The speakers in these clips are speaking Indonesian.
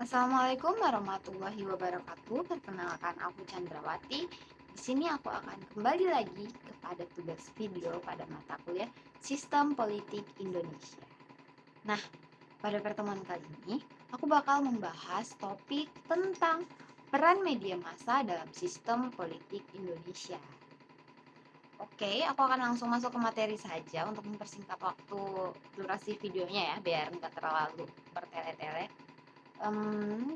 Assalamualaikum warahmatullahi wabarakatuh. Perkenalkan aku Chandrawati. Di sini aku akan kembali lagi kepada tugas video pada mata kuliah Sistem Politik Indonesia. Nah, pada pertemuan kali ini aku bakal membahas topik tentang peran media massa dalam sistem politik Indonesia. Oke, aku akan langsung masuk ke materi saja untuk mempersingkat waktu durasi videonya ya, biar nggak terlalu bertele-tele.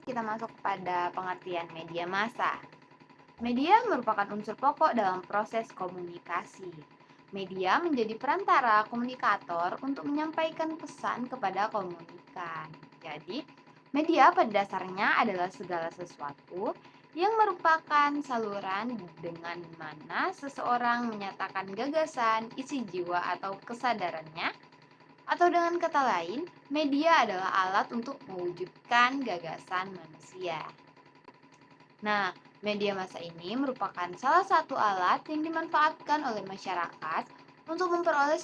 Kita masuk pada pengertian media massa. Media merupakan unsur pokok dalam proses komunikasi. Media menjadi perantara komunikator untuk menyampaikan pesan kepada komunikan. Jadi, media pada dasarnya adalah segala sesuatu yang merupakan saluran dengan mana seseorang menyatakan gagasan, isi jiwa atau kesadarannya, atau dengan kata lain, media adalah alat untuk mewujudkan gagasan manusia. Nah, media massa ini merupakan salah satu alat yang dimanfaatkan oleh masyarakat untuk memperoleh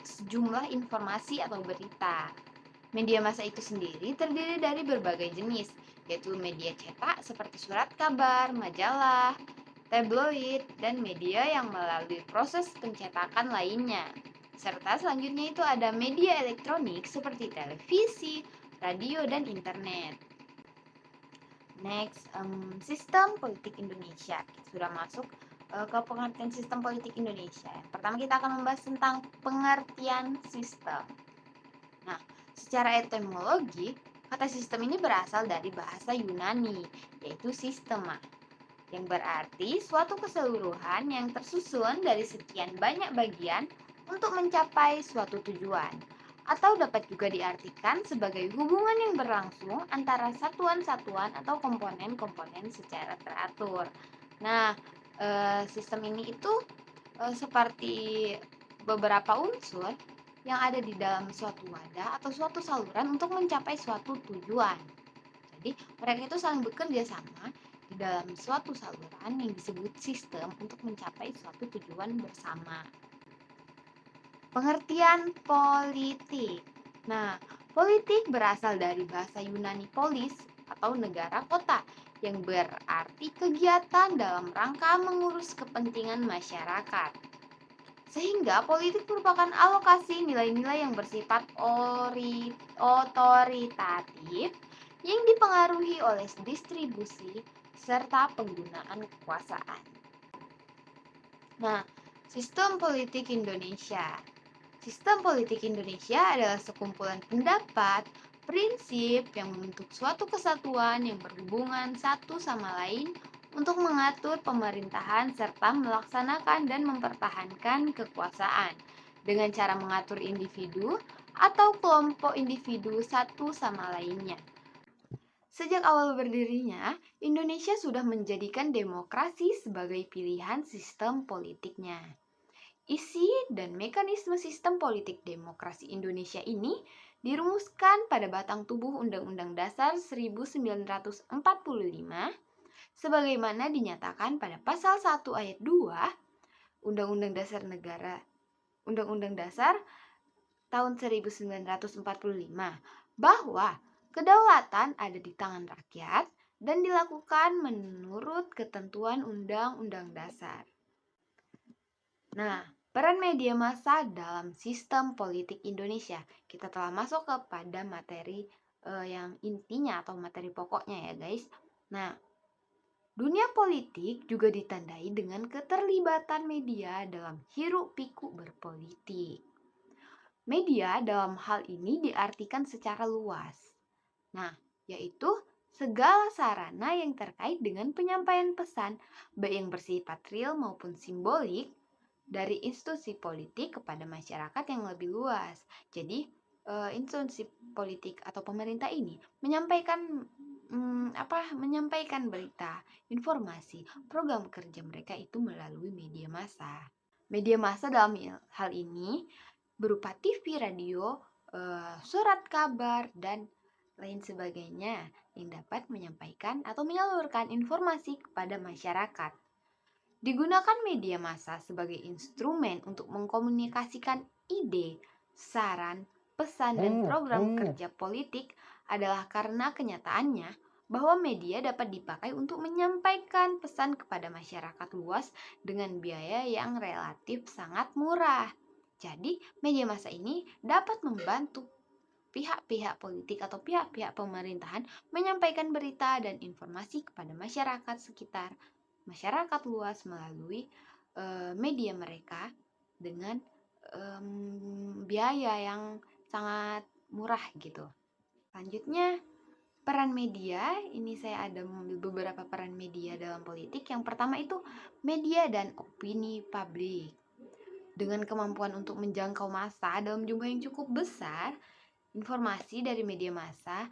sejumlah informasi atau berita. Media massa itu sendiri terdiri dari berbagai jenis, yaitu media cetak seperti surat kabar, majalah, tabloid, dan media yang melalui proses pencetakan lainnya. Serta selanjutnya itu ada media elektronik seperti televisi, radio, dan internet. Next, sistem politik Indonesia. Kita sudah masuk ke pengertian sistem politik Indonesia. Pertama kita akan membahas tentang pengertian sistem. Nah, secara etimologi, kata sistem ini berasal dari bahasa Yunani, yaitu sistema, yang berarti suatu keseluruhan yang tersusun dari sekian banyak bagian untuk mencapai suatu tujuan, atau dapat juga diartikan sebagai hubungan yang berlangsung antara satuan-satuan atau komponen-komponen secara teratur. Nah, sistem ini itu seperti beberapa unsur yang ada di dalam suatu wadah atau suatu saluran untuk mencapai suatu tujuan. Jadi, mereka itu saling bekerja sama di dalam suatu saluran yang disebut sistem untuk mencapai suatu tujuan bersama. Pengertian politik. Nah, politik berasal dari bahasa Yunani polis atau negara kota yang berarti kegiatan dalam rangka mengurus kepentingan masyarakat. Sehingga politik merupakan alokasi nilai-nilai yang bersifat otoritatif yang dipengaruhi oleh distribusi serta penggunaan kekuasaan. Nah, sistem politik Indonesia. Sistem politik Indonesia adalah sekumpulan pendapat, prinsip yang membentuk suatu kesatuan yang berhubungan satu sama lain untuk mengatur pemerintahan serta melaksanakan dan mempertahankan kekuasaan dengan cara mengatur individu atau kelompok individu satu sama lainnya. Sejak awal berdirinya, Indonesia sudah menjadikan demokrasi sebagai pilihan sistem politiknya. Isi dan mekanisme sistem politik demokrasi Indonesia ini dirumuskan pada batang tubuh Undang-Undang Dasar 1945 sebagaimana dinyatakan pada pasal 1 ayat 2 Undang-Undang Dasar Undang-Undang Dasar tahun 1945 bahwa kedaulatan ada di tangan rakyat dan dilakukan menurut ketentuan Undang-Undang Dasar. Nah, peran media massa dalam sistem politik Indonesia. Kita telah masuk kepada materi yang intinya atau materi pokoknya ya guys. Nah, dunia politik juga ditandai dengan keterlibatan media dalam hiruk-pikuk berpolitik. Media dalam hal ini diartikan secara luas. Nah, yaitu segala sarana yang terkait dengan penyampaian pesan, baik yang bersifat real maupun simbolik, dari institusi politik kepada masyarakat yang lebih luas. Jadi, institusi politik atau pemerintah ini menyampaikan menyampaikan berita, informasi, program kerja mereka itu melalui media massa. Media massa dalam hal ini berupa TV, radio, surat kabar, dan lain sebagainya yang dapat menyampaikan atau menyalurkan informasi kepada masyarakat. Digunakan media massa sebagai instrumen untuk mengkomunikasikan ide, saran, pesan, dan program kerja politik adalah karena kenyataannya bahwa media dapat dipakai untuk menyampaikan pesan kepada masyarakat luas dengan biaya yang relatif sangat murah. Jadi, media massa ini dapat membantu pihak-pihak politik atau pihak-pihak pemerintahan menyampaikan berita dan informasi kepada masyarakat sekitar, masyarakat luas melalui media mereka dengan biaya yang sangat murah gitu. Selanjutnya, peran media, ini saya ada beberapa peran media dalam politik. Yang pertama itu media dan opini publik. Dengan kemampuan untuk menjangkau massa dalam jumlah yang cukup besar, informasi dari media massa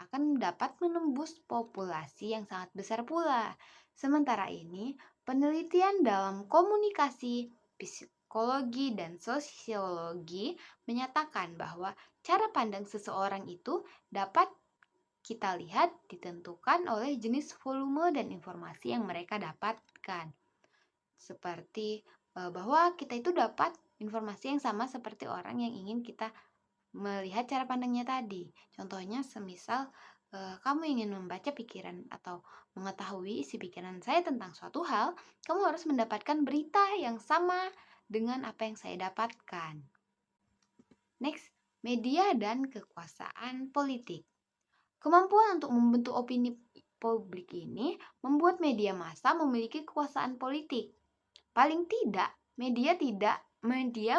akan dapat menembus populasi yang sangat besar pula. Sementara ini, penelitian dalam komunikasi, psikologi, dan sosiologi menyatakan bahwa cara pandang seseorang itu dapat kita lihat ditentukan oleh jenis volume dan informasi yang mereka dapatkan. Seperti bahwa kita itu dapat informasi yang sama seperti orang yang ingin kita melihat cara pandangnya tadi. Contohnya semisal kamu ingin membaca pikiran atau mengetahui isi pikiran saya tentang suatu hal, kamu harus mendapatkan berita yang sama dengan apa yang saya dapatkan. Next, media dan kekuasaan politik. Kemampuan untuk membentuk opini publik ini membuat media massa memiliki kekuasaan politik. Paling tidak, media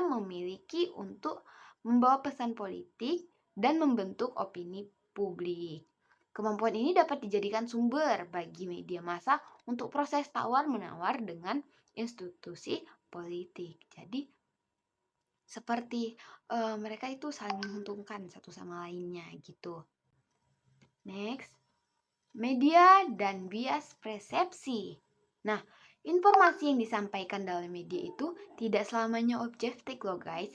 memiliki untuk membawa pesan politik dan membentuk opini publik. Kemampuan ini dapat dijadikan sumber bagi media massa untuk proses tawar-menawar dengan institusi politik. Jadi, seperti mereka itu saling menguntungkan satu sama lainnya gitu. Next, media dan bias persepsi. Nah, informasi yang disampaikan dalam media itu tidak selamanya objektif loh guys,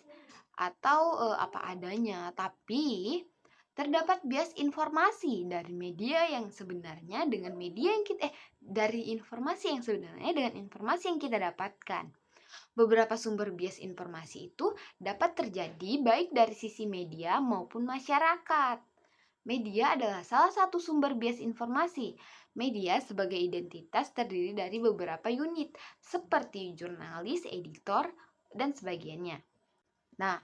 atau apa adanya, tapi terdapat bias informasi dari media yang sebenarnya dengan media yang kita dari informasi yang sebenarnya dengan informasi yang kita dapatkan. Beberapa sumber bias informasi itu dapat terjadi baik dari sisi media maupun masyarakat. Media adalah salah satu sumber bias informasi. Media sebagai identitas terdiri dari beberapa unit, seperti jurnalis, editor, dan sebagainya. Nah,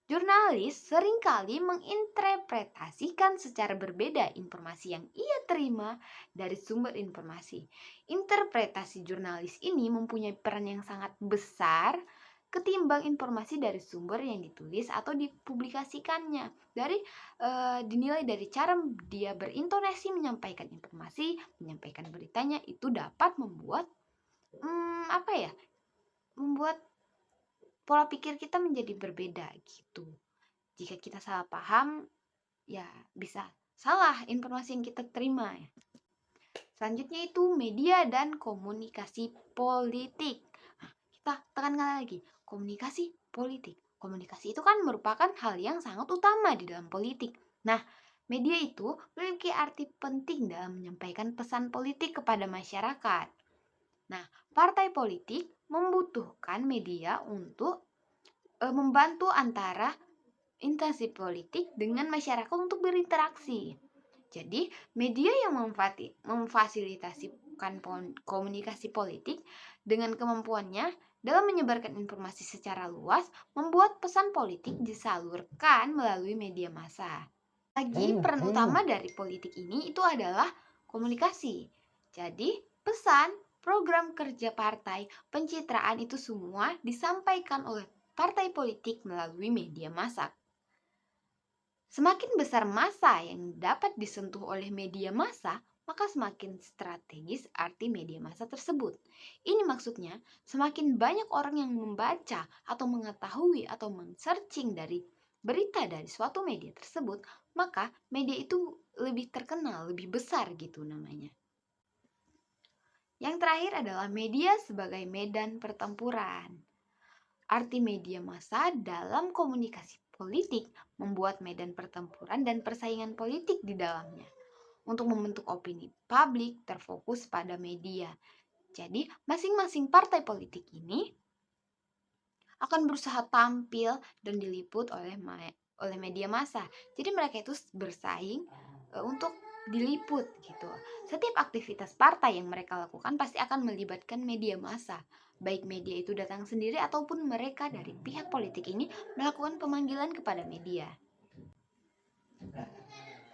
jurnalis seringkali menginterpretasikan secara berbeda informasi yang ia terima dari sumber informasi. Interpretasi jurnalis ini mempunyai peran yang sangat besar ketimbang informasi dari sumber yang ditulis atau dipublikasikannya. Dinilai dari cara dia berintonasi menyampaikan informasi, menyampaikan beritanya itu dapat membuat membuat pola pikir kita menjadi berbeda gitu. Jika kita salah paham, ya bisa salah informasi yang kita terima. Selanjutnya itu media dan komunikasi politik. Nah, kita tekankan lagi, komunikasi politik. Komunikasi itu kan merupakan hal yang sangat utama di dalam politik. Nah, media itu memiliki arti penting dalam menyampaikan pesan politik kepada masyarakat. Nah, partai politik membutuhkan media untuk membantu antara instansi politik dengan masyarakat untuk berinteraksi. Jadi, media yang memfasilitasikan komunikasi politik dengan kemampuannya dalam menyebarkan informasi secara luas, membuat pesan politik disalurkan melalui media massa. Lagi, peran utama dari politik ini itu adalah komunikasi. Jadi, pesan, program kerja partai, pencitraan itu semua disampaikan oleh partai politik melalui media massa. Semakin besar massa yang dapat disentuh oleh media massa, maka semakin strategis arti media massa tersebut. Ini maksudnya, semakin banyak orang yang membaca atau mengetahui atau men-searching dari berita dari suatu media tersebut, maka media itu lebih terkenal, lebih besar gitu namanya. Yang terakhir adalah media sebagai medan pertempuran. Arti media massa dalam komunikasi politik membuat medan pertempuran dan persaingan politik di dalamnya. Untuk membentuk opini publik terfokus pada media. Jadi, masing-masing partai politik ini akan berusaha tampil dan diliput oleh media massa. Jadi mereka itu bersaing untuk diliput gitu. Setiap aktivitas partai yang mereka lakukan pasti akan melibatkan media massa. Baik media itu datang sendiri ataupun mereka dari pihak politik ini melakukan pemanggilan kepada media.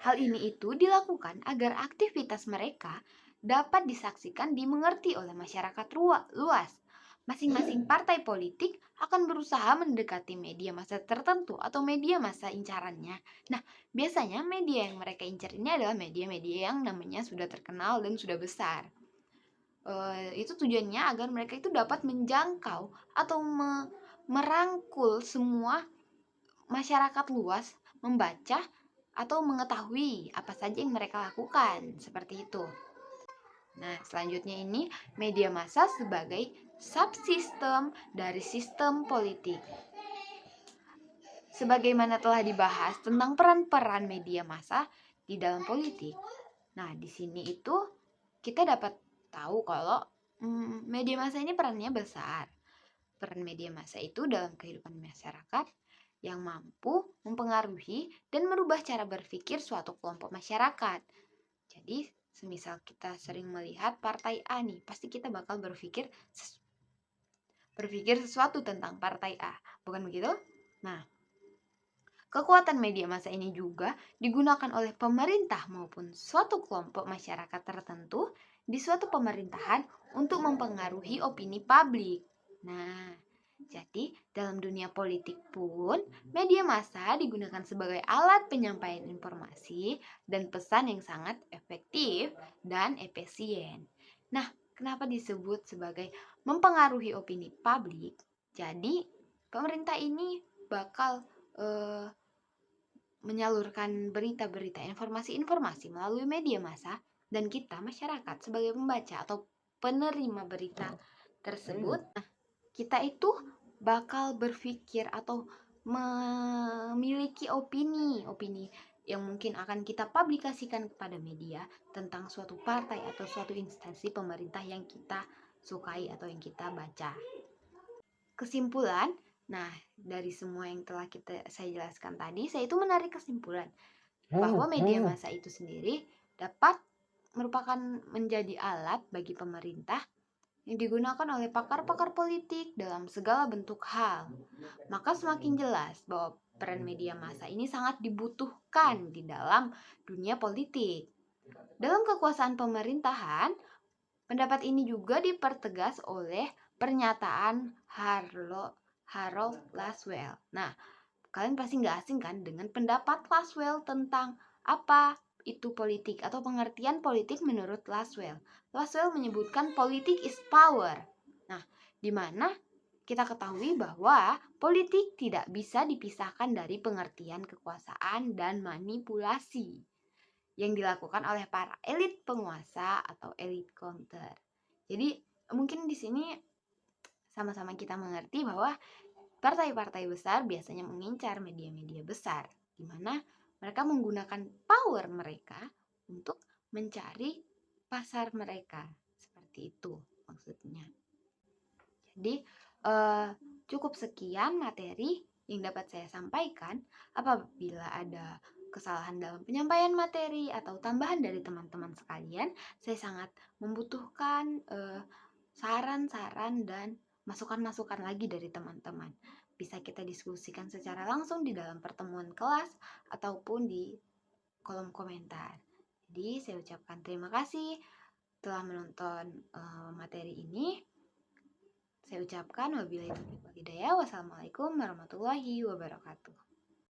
Hal ini itu dilakukan agar aktivitas mereka dapat disaksikan dimengerti oleh masyarakat luas. Masing-masing partai politik akan berusaha mendekati media massa tertentu atau media massa incarannya. Nah, biasanya media yang mereka incar ini adalah media-media yang namanya sudah terkenal dan sudah besar. Itu tujuannya agar mereka itu dapat menjangkau atau merangkul semua masyarakat luas membaca atau mengetahui apa saja yang mereka lakukan, seperti itu. Nah, selanjutnya ini media massa sebagai subsistem dari sistem politik. Sebagaimana telah dibahas tentang peran-peran media massa di dalam politik. Nah, di sini itu kita dapat tahu kalau media massa ini perannya besar. Peran media massa itu dalam kehidupan masyarakat yang mampu mempengaruhi dan merubah cara berpikir suatu kelompok masyarakat. Jadi, semisal kita sering melihat partai A nih, pasti kita bakal berpikir sesuatu tentang partai A, bukan begitu? Nah, kekuatan media massa ini juga digunakan oleh pemerintah maupun suatu kelompok masyarakat tertentu di suatu pemerintahan untuk mempengaruhi opini publik. Nah, jadi dalam dunia politik pun media massa digunakan sebagai alat penyampaian informasi dan pesan yang sangat efektif dan efisien. Nah, kenapa disebut sebagai mempengaruhi opini publik? Jadi, pemerintah ini bakal menyalurkan berita-berita, informasi-informasi melalui media massa, dan kita masyarakat sebagai pembaca atau penerima berita tersebut, kita itu bakal berpikir atau memiliki opini yang mungkin akan kita publikasikan kepada media tentang suatu partai atau suatu instansi pemerintah yang kita sukai atau yang kita baca. Kesimpulan, nah dari semua yang telah saya jelaskan tadi, saya itu menarik kesimpulan bahwa media massa itu sendiri dapat merupakan menjadi alat bagi pemerintah yang digunakan oleh pakar-pakar politik dalam segala bentuk hal. Maka semakin jelas bahwa peran media massa ini sangat dibutuhkan di dalam dunia politik. Dalam kekuasaan pemerintahan, pendapat ini juga dipertegas oleh pernyataan Harold Laswell. Nah, kalian pasti nggak asing kan dengan pendapat Laswell tentang apa itu politik atau pengertian politik menurut Laswell. Laswell menyebutkan politik is power. Nah, di mana kita ketahui bahwa politik tidak bisa dipisahkan dari pengertian kekuasaan dan manipulasi yang dilakukan oleh para elit penguasa atau elit counter. Jadi, mungkin di sini sama-sama kita mengerti bahwa partai-partai besar biasanya mengincar media-media besar, di mana mereka menggunakan power mereka untuk mencari pasar mereka. Seperti itu maksudnya. Jadi, cukup sekian materi yang dapat saya sampaikan. Apabila ada kesalahan dalam penyampaian materi atau tambahan dari teman-teman sekalian, saya sangat membutuhkan saran-saran dan masukan-masukan lagi dari teman-teman. Bisa kita diskusikan secara langsung di dalam pertemuan kelas ataupun di kolom komentar. Jadi saya ucapkan terima kasih telah menonton materi ini. Saya ucapkan wabillahi taufiq wal hidayah. Wassalamualaikum warahmatullahi wabarakatuh.